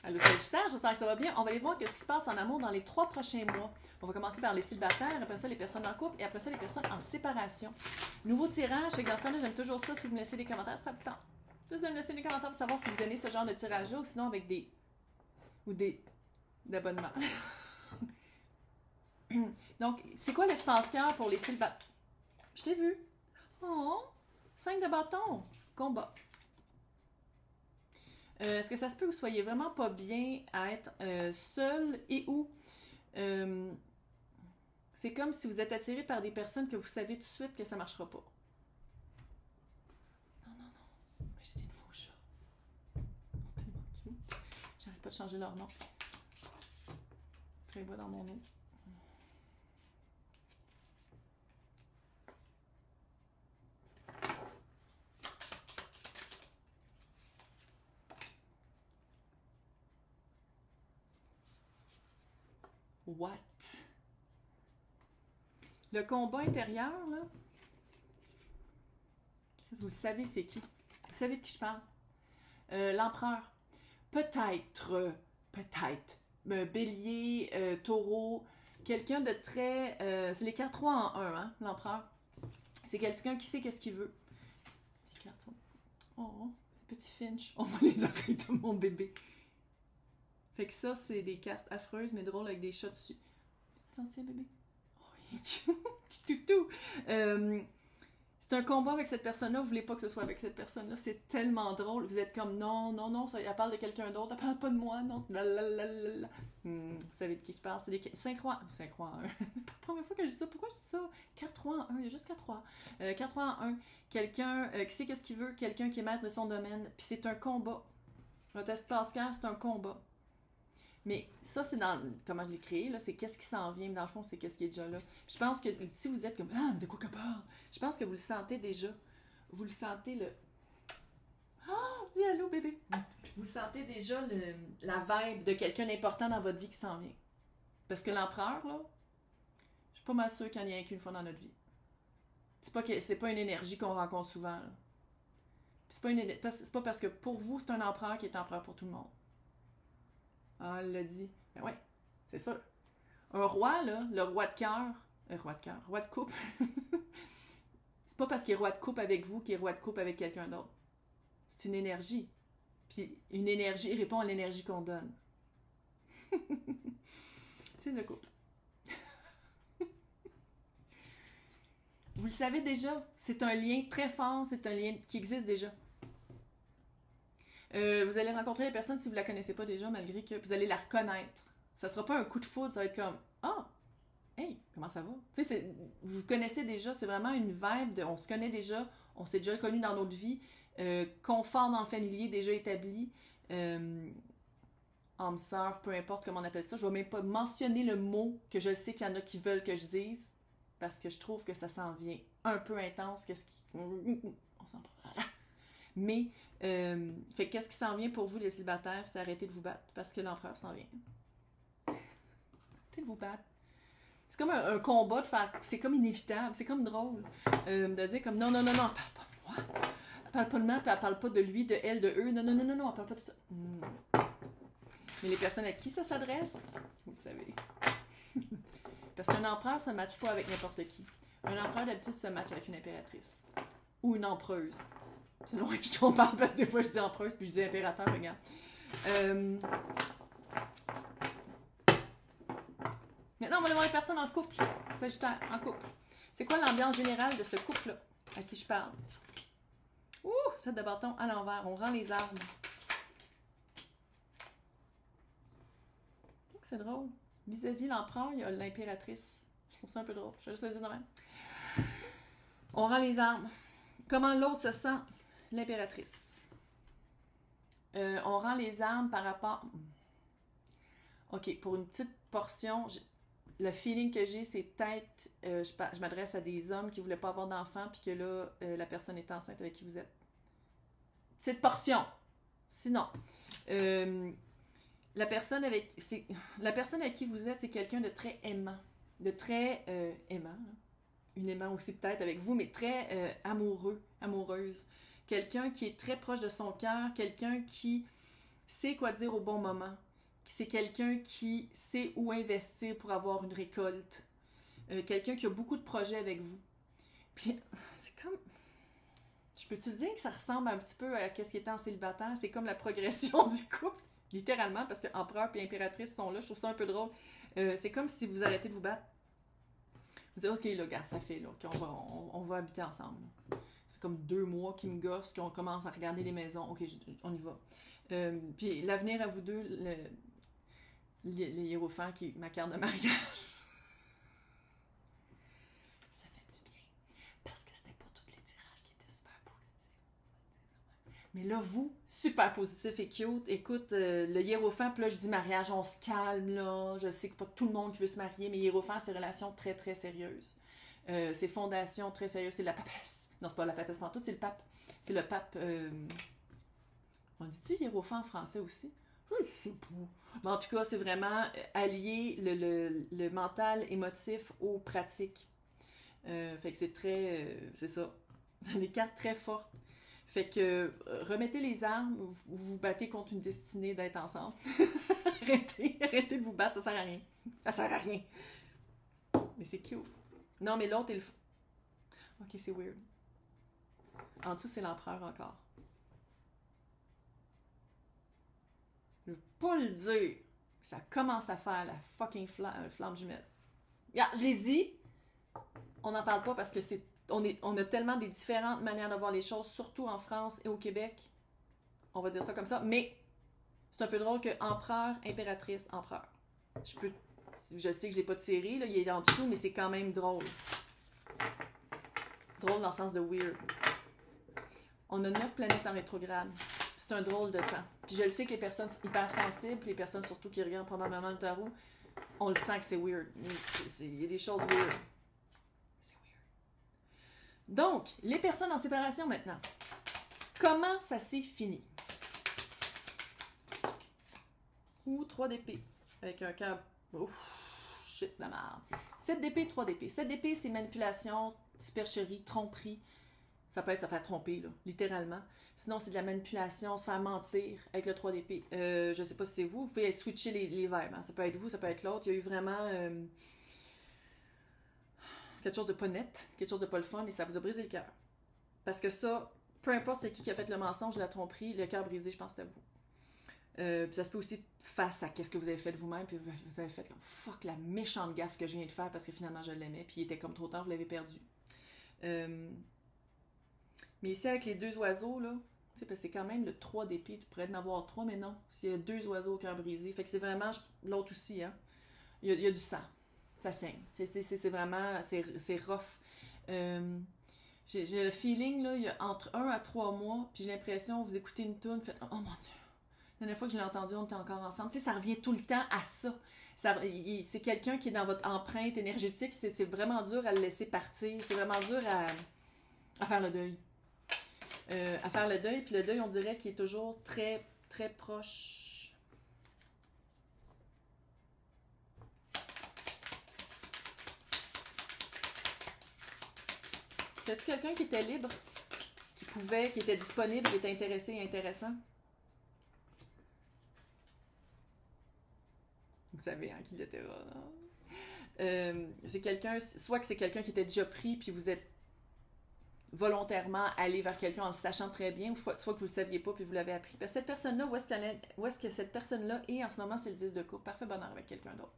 Allô Sagittaire, j'espère que ça va bien. On va aller voir ce qui se passe en amour dans les 3 prochains mois. On va commencer par les célibataires, après ça les personnes en couple et après ça les personnes en séparation. Nouveau tirage, fait que dans ce temps-là, j'aime toujours ça si vous me laissez des commentaires, ça vous tente. Juste de me laisser des commentaires pour savoir si vous aimez ce genre de tirage-là ou sinon avec des d'abonnements. Donc, c'est quoi l'espace-cœur pour les célibataires? Je t'ai vu. Oh, 5 de bâton. Combat. Est-ce que ça se peut que vous soyez vraiment pas bien à être seul et où c'est comme si vous êtes attiré par des personnes que vous savez tout de suite que ça marchera pas. Non, non, non. J'ai des nouveaux chats. Ils sont tellement cute. J'arrête pas de changer leur nom. Prévois dans mon eau. What? Le combat intérieur, là, vous savez c'est qui? Vous savez de qui je parle? L'empereur. Peut-être, bélier, taureau, quelqu'un de très... c'est les cartes 3 en 1, hein, l'empereur. C'est quelqu'un qui sait qu'est-ce qu'il veut. Les cartes sont... Oh, c'est petit Finch. Oh, les oreilles de mon bébé. Fait que ça, c'est des cartes affreuses, mais drôles avec des chats dessus. Tu te sens, bébé? Oh, il est cute! Petit toutou! C'est un combat avec cette personne-là, vous voulez pas que ce soit avec cette personne-là, c'est tellement drôle. Vous êtes comme non, non, non, ça, elle parle de quelqu'un d'autre, elle parle pas de moi, non. Lalalala. Vous savez de qui je parle, c'est des 5 3 en 1. C'est la première fois que je dis ça, pourquoi je dis ça? 4 3 en 1, il y a juste 4 3. 4 3 en 1, quelqu'un qui sait qu'est-ce qu'il veut, quelqu'un qui est maître de son domaine, puis c'est un combat. Votre espace-cœur, c'est un combat. Mais ça, c'est dans comment je l'ai créé, là, c'est qu'est-ce qui s'en vient, mais dans le fond, c'est qu'est-ce qui est déjà là. Puis je pense que si vous êtes comme ah, de quoi qu'elle parle, je pense que vous le sentez déjà. Vous le sentez le. Ah, dis allô, bébé. Vous sentez déjà la vibe de quelqu'un d'important dans votre vie qui s'en vient. Parce que l'empereur, là, je suis pas mal sûre qu'il n'y en a qu'une fois dans notre vie. C'est pas une énergie qu'on rencontre souvent, là. C'est pas parce que pour vous, c'est un empereur qui est empereur pour tout le monde. Ah, elle l'a dit. Ben ouais, c'est ça. Un roi, là, le roi de cœur, roi de coupe, c'est pas parce qu'il est roi de coupe avec vous qu'il est roi de coupe avec quelqu'un d'autre. C'est une énergie. Puis une énergie répond à l'énergie qu'on donne. C'est le couple. Vous le savez déjà, c'est un lien très fort, c'est un lien qui existe déjà. Vous allez rencontrer la personne si vous la connaissez pas déjà, malgré que vous allez la reconnaître. Ça sera pas un coup de foudre, ça va être comme ah, hey, comment ça va? Tu sais, vous connaissez déjà, c'est vraiment une vibe de on se connaît déjà, on s'est déjà connus dans notre vie, confort dans le familier déjà établi, âme sœur, peu importe comment on appelle ça. Je vais même pas mentionner le mot que je sais qu'il y en a qui veulent que je dise, parce que je trouve que ça s'en vient un peu intense. On s'en parle. Mais, fait qu'est-ce qui s'en vient pour vous, les célibataires, c'est arrêter de vous battre, parce que l'empereur s'en vient. Arrêtez de vous battre. C'est comme un combat de faire... C'est comme inévitable, c'est comme drôle. De dire comme non, non, non, non, elle parle pas de moi. Elle parle pas de moi, puis elle parle pas de lui, de elle, de eux. Non, non, non, non, non, elle parle pas de ça. Mais les personnes à qui ça s'adresse, vous le savez. Parce qu'un empereur, ça ne matche pas avec n'importe qui. Un empereur, d'habitude, se matche avec une impératrice. Ou une empereuse. C'est loin à qui qu'on parle, parce que des fois, je dis empereuse, puis je dis impérateur, regarde. Maintenant, on va aller voir les personnes en couple. Sagittaire, en couple. C'est quoi l'ambiance générale de ce couple-là à qui je parle? Ouh, 7 de bâton à l'envers. On rend les armes. C'est drôle. Vis-à-vis l'empereur, il y a l'impératrice. Je trouve ça un peu drôle. Je vais juste le dire de même. On rend les armes. Comment l'autre se sent? L'impératrice. On rend les armes par rapport... OK, pour une petite portion, le feeling que j'ai, c'est peut-être... je m'adresse à des hommes qui ne voulaient pas avoir d'enfants, puis que là, la personne est enceinte avec qui vous êtes. Petite portion. Sinon, la personne avec qui vous êtes, c'est quelqu'un de très aimant. De très aimant. Hein? Une aimant aussi peut-être avec vous, mais très amoureux, amoureuse. Quelqu'un qui est très proche de son cœur, quelqu'un qui sait quoi dire au bon moment. C'est quelqu'un qui sait où investir pour avoir une récolte. Quelqu'un qui a beaucoup de projets avec vous. Puis, c'est comme... Je peux-tu dire que ça ressemble un petit peu à ce qui était en célibataire? C'est comme la progression du couple, littéralement, parce que empereur et impératrice sont là. Je trouve ça un peu drôle. C'est comme si vous arrêtez de vous battre. Vous dites, OK, là, gars, ça fait, là, on va habiter ensemble. Ça fait comme 2 mois qu'ils me gossent, qu'on commence à regarder les maisons. OK, on y va. Puis l'avenir à vous deux, le hiérophant qui est ma carte de mariage. Ça fait du bien. Parce que c'était pas tous les tirages qui étaient super positifs. Mais là, vous, super positif et cute. Écoute, le hiérophant, puis là, je dis mariage, on se calme, là. Je sais que c'est pas tout le monde qui veut se marier, mais hiérophant, c'est relations très, très sérieuses. C'est fondations très sérieuses. C'est la papesse. Non, c'est pas la papesse pantoute, c'est le pape. C'est le pape... On dit-tu hiérophant en français aussi? Je sais pas. Mais en tout cas, c'est vraiment allier le mental émotif aux pratiques. Fait que c'est très... c'est ça. Des cartes très fortes. Fait que remettez les armes, vous vous battez contre une destinée d'être ensemble. arrêtez de vous battre, ça sert à rien. Ça sert à rien. Mais c'est cute. Non, mais l'autre est le... Ok, c'est weird. En dessous, c'est l'empereur encore. Je veux pas le dire. Ça commence à faire la fucking flamme jumelle. Yeah, je l'ai dit. On n'en parle pas parce que on a tellement des différentes manières de voir les choses, surtout en France et au Québec. On va dire ça comme ça. Mais c'est un peu drôle que empereur, impératrice, empereur. Je sais que je l'ai pas tiré, là, il est en dessous, mais c'est quand même drôle. Drôle dans le sens de weird. On a 9 planètes en rétrograde. C'est un drôle de temps. Puis je le sais que les personnes hypersensibles, les personnes surtout qui regardent probablement le tarot, on le sent que c'est weird. Il y a des choses weird. C'est weird. Donc, les personnes en séparation maintenant. Comment ça s'est fini? Ou 3 d'épée. Avec un cœur... Ouf, shit, la merde. 7 d'épée, 3 d'épée. 7 d'épée, c'est manipulation, supercherie, tromperie. Ça peut être se faire tromper, là, littéralement. Sinon, c'est de la manipulation, se faire mentir avec le 3 d'épée. Je sais pas si c'est vous. Vous pouvez switcher les verbes. Hein. Ça peut être vous, ça peut être l'autre. Il y a eu vraiment quelque chose de pas net, quelque chose de pas le fun, et ça vous a brisé le cœur. Parce que ça, peu importe c'est qui a fait le mensonge, la tromperie, le cœur brisé, je pense que c'était vous. Puis ça se peut aussi face à qu'est-ce que vous avez fait de vous-même, puis vous avez fait comme fuck la méchante gaffe que je viens de faire parce que finalement je l'aimais, puis il était comme trop tard, vous l'avez perdu. Mais ici, avec les 2 oiseaux, là, c'est quand même le 3 d'épée. Tu pourrais en avoir 3, mais non. S'il y a 2 oiseaux au cœur brisé. Fait que c'est vraiment l'autre aussi, hein. Il y a du sang. Ça saigne. C'est vraiment... C'est rough. J'ai le feeling, là, il y a entre 1 à 3 mois, puis j'ai l'impression, vous écoutez une toune, vous faites « Oh mon Dieu! » La dernière fois que je l'ai entendu, on était encore ensemble. Tu sais, ça revient tout le temps à ça. C'est quelqu'un qui est dans votre empreinte énergétique. C'est vraiment dur à le laisser partir. C'est vraiment dur à faire le deuil. À faire le deuil, puis le deuil, on dirait qu'il est toujours très, très proche. C'est-tu quelqu'un qui était libre, qui était disponible, qui était intéressé et intéressant? Vous savez, hein, qui était là. C'est quelqu'un, soit que c'est quelqu'un qui était déjà pris, puis vous êtes volontairement aller vers quelqu'un en le sachant très bien, ou soit que vous le saviez pas puis vous l'avez appris. Parce que cette personne-là, où est-ce que cette personne-là est en ce moment, c'est le 10 de coupe. Parfait bonheur avec quelqu'un d'autre.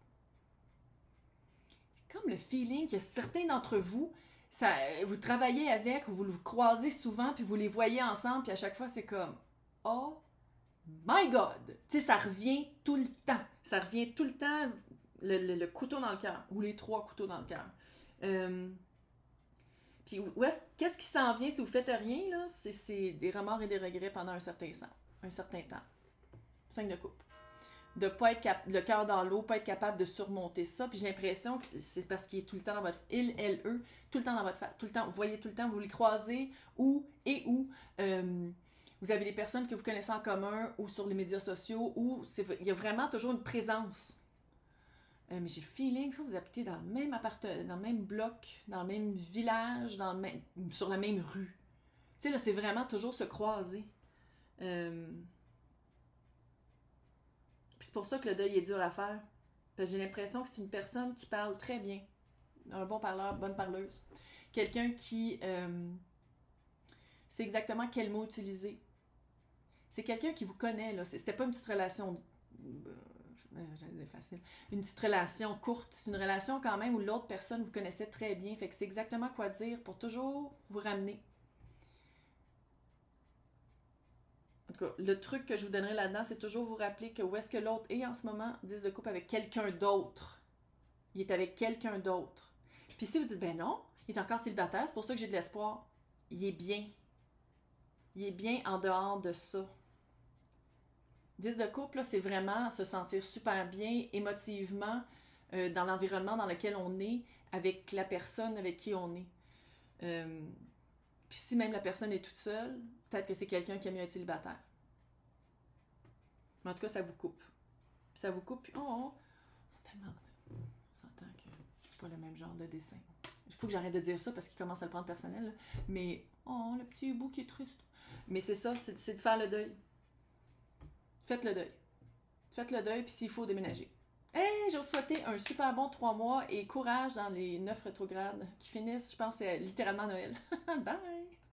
Comme le feeling que certains d'entre vous, vous travaillez avec, ou vous le croisez souvent, puis vous les voyez ensemble, puis à chaque fois, c'est comme « Oh my God! » Tu sais, ça revient tout le temps. Ça revient tout le temps, le couteau dans le cœur, ou les 3 couteaux dans le cœur. Puis qu'est-ce qui s'en vient si vous faites rien, là? C'est des remords et des regrets pendant un certain temps. 5 de coupe. De pas être le cœur dans l'eau, pas être capable de surmonter ça. Puis j'ai l'impression que c'est parce qu'il est tout le temps dans votre... L-E, tout le temps dans votre face. Tout le temps, vous voyez tout le temps, vous les croisez, où. Vous avez des personnes que vous connaissez en commun, ou sur les médias sociaux, où il y a vraiment toujours une présence. Mais j'ai le feeling que vous habitez dans le même appartement, dans le même bloc, dans le même village, sur la même rue. Tu sais, là, c'est vraiment toujours se croiser. Puis c'est pour ça que le deuil est dur à faire. Parce que j'ai l'impression que c'est une personne qui parle très bien. Un bon parleur, bonne parleuse. Quelqu'un qui sait exactement quel mot utiliser. C'est quelqu'un qui vous connaît, là. C'était pas une petite relation... j'allais dire facile. Une petite relation courte. C'est une relation quand même où l'autre personne vous connaissait très bien. Fait que c'est exactement quoi dire pour toujours vous ramener. En tout cas, le truc que je vous donnerai là-dedans, c'est toujours vous rappeler que où est-ce que l'autre est en ce moment, 10 de couple avec quelqu'un d'autre. Il est avec quelqu'un d'autre. Puis si vous dites, ben non, il est encore célibataire, c'est pour ça que j'ai de l'espoir. Il est bien. Il est bien en dehors de ça. 10 de couple, c'est vraiment se sentir super bien émotivement dans l'environnement dans lequel on est, avec la personne avec qui on est. Puis si même la personne est toute seule, peut-être que c'est quelqu'un qui a mieux être célibataire. Mais en tout cas, ça vous coupe. Puis ça vous coupe, puis on s'entend que c'est pas le même genre de dessin. Il faut que j'arrête de dire ça parce qu'il commence à le prendre personnel. Là. Mais, le petit bout qui est triste. Mais c'est ça, c'est de faire le deuil. Faites le deuil. Faites le deuil, puis s'il faut, déménager. Hey, je vous souhaite un super bon 3 mois et courage dans les 9 rétrogrades qui finissent, je pense, c'est littéralement Noël. Bye!